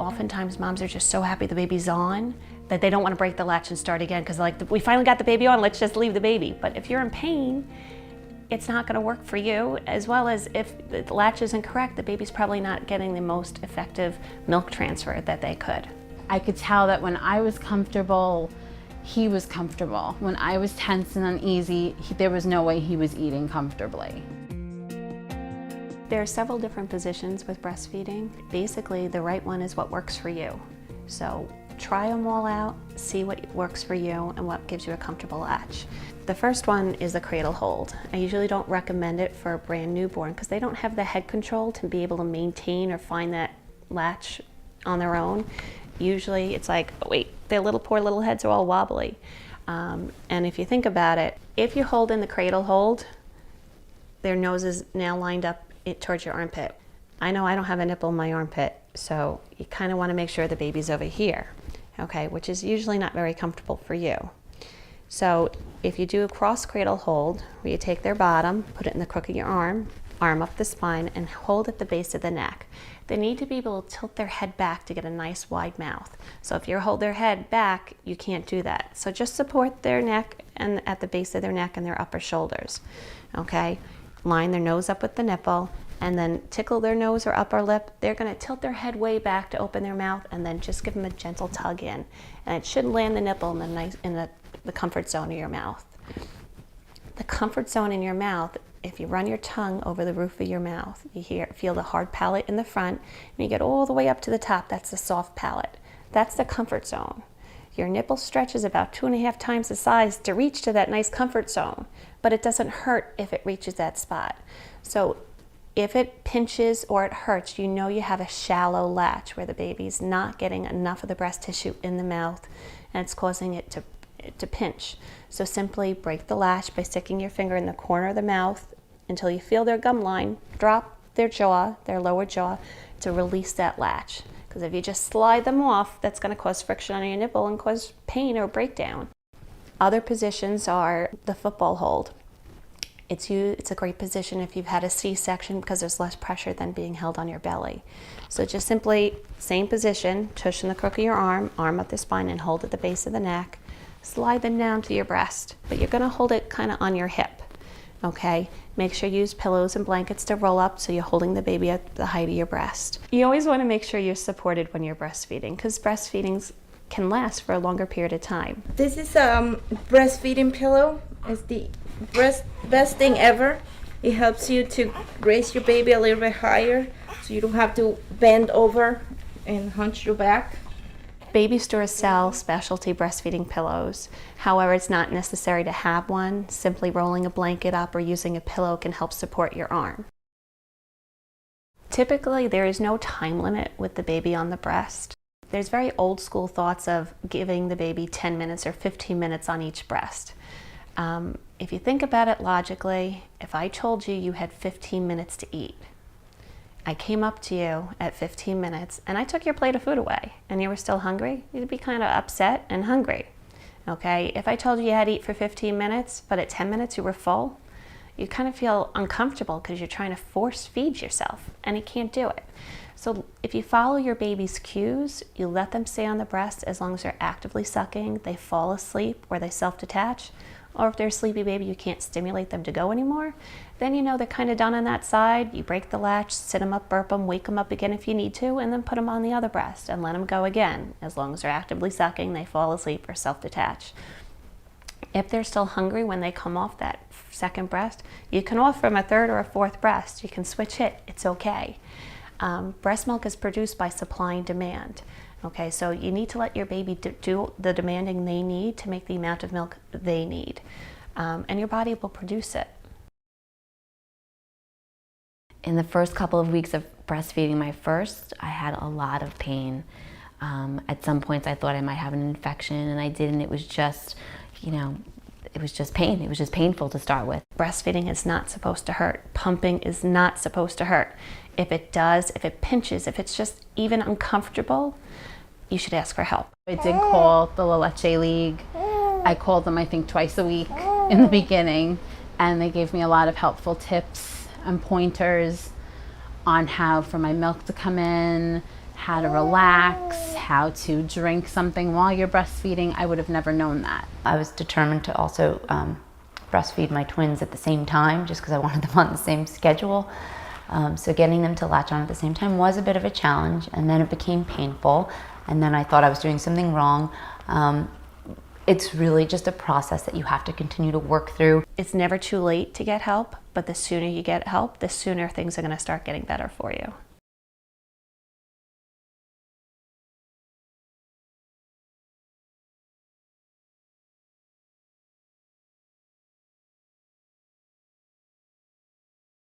oftentimes moms are just so happy the baby's on that they don't want to break the latch and start again because like, we finally got the baby on, let's just leave the baby. But if you're in pain, it's not going to work for you, as well as if the latch isn't correct, the baby's probably not getting the most effective milk transfer that they could. I could tell that when I was comfortable, he was comfortable. When I was tense and uneasy, there was no way he was eating comfortably. There are several different positions with breastfeeding. Basically, the right one is what works for you. So try them all out, see what works for you and what gives you a comfortable latch. The first one is the cradle hold. I usually don't recommend it for a brand newborn because they don't have the head control to be able to maintain or find that latch on their own. Usually it's like, oh wait, their poor little heads are all wobbly. And if you think about it, if you hold in the cradle hold, their nose is now lined up towards your armpit. I know I don't have a nipple in my armpit, so you kind of want to make sure the baby's over here, okay, which is usually not very comfortable for you. So if you do a cross cradle hold, where you take their bottom, put it in the crook of your arm up the spine, and hold at the base of the neck. They need to be able to tilt their head back to get a nice wide mouth. So if you hold their head back, you can't do that. So just support their neck and at the base of their neck and their upper shoulders, okay? Line their nose up with the nipple and then tickle their nose or upper lip. They're going to tilt their head way back to open their mouth and then just give them a gentle tug in. And it should land the nipple in the comfort zone of your mouth. The comfort zone in your mouth, if you run your tongue over the roof of your mouth, you feel the hard palate in the front, and you get all the way up to the top, that's the soft palate. That's the comfort zone. Your nipple stretches about 2.5 times the size to reach to that nice comfort zone, but it doesn't hurt if it reaches that spot. So if it pinches or it hurts, you know you have a shallow latch where the baby's not getting enough of the breast tissue in the mouth and it's causing it to pinch. So simply break the latch by sticking your finger in the corner of the mouth until you feel their gum line, drop their jaw, their lower jaw, to release that latch. Because if you just slide them off, that's going to cause friction on your nipple and cause pain or breakdown. Other positions are the football hold. It's a great position if you've had a C-section because there's less pressure than being held on your belly. So just simply, same position, tush in the crook of your arm up the spine, and hold at the base of the neck. Slide them down to your breast, but you're going to hold it kind of on your hip, okay? Make sure you use pillows and blankets to roll up so you're holding the baby at the height of your breast. You always want to make sure you're supported when you're breastfeeding because breastfeeding can last for a longer period of time. This is a breastfeeding pillow. It's the best thing ever. It helps you to raise your baby a little bit higher so you don't have to bend over and hunch your back. Baby stores sell specialty breastfeeding pillows. However, it's not necessary to have one. Simply rolling a blanket up or using a pillow can help support your arm. Typically, there is no time limit with the baby on the breast. There's very old school thoughts of giving the baby 10 minutes or 15 minutes on each breast. If you think about it logically, if I told you you had 15 minutes to eat, I came up to you at 15 minutes and I took your plate of food away and you were still hungry, you'd be kind of upset and hungry, okay? If I told you you had to eat for 15 minutes, but at 10 minutes you were full, you kind of feel uncomfortable because you're trying to force feed yourself and you can't do it. So if you follow your baby's cues, you let them stay on the breast as long as they're actively sucking, they fall asleep or they self-detach, or if they're a sleepy baby, you can't stimulate them to go anymore, then you know they're kind of done on that side. You break the latch, sit them up, burp them, wake them up again if you need to, and then put them on the other breast and let them go again. As long as they're actively sucking, they fall asleep or self-detach. If they're still hungry when they come off that second breast, you can offer them a third or a fourth breast. You can switch it, it's okay. Breast milk is produced by supply and demand. Okay, so you need to let your baby do the demanding they need to make the amount of milk they need. And your body will produce it. In the first couple of weeks of breastfeeding my first, I had a lot of pain. At some points I thought I might have an infection and I didn't. It was just, it was just pain. It was just painful to start with. Breastfeeding is not supposed to hurt. Pumping is not supposed to hurt. If it does, if it pinches, if it's just even uncomfortable, you should ask for help. I did call the La Leche League. I called them I think twice a week in the beginning, and they gave me a lot of helpful tips and pointers on how for my milk to come in, how to relax, how to drink something while you're breastfeeding. I would have never known that. I was determined to also breastfeed my twins at the same time, just because I wanted them on the same schedule. So getting them to latch on at the same time was a bit of a challenge, and then it became painful, and then I thought I was doing something wrong. It's really just a process that you have to continue to work through. It's never too late to get help, but the sooner you get help, the sooner things are going to start getting better for you.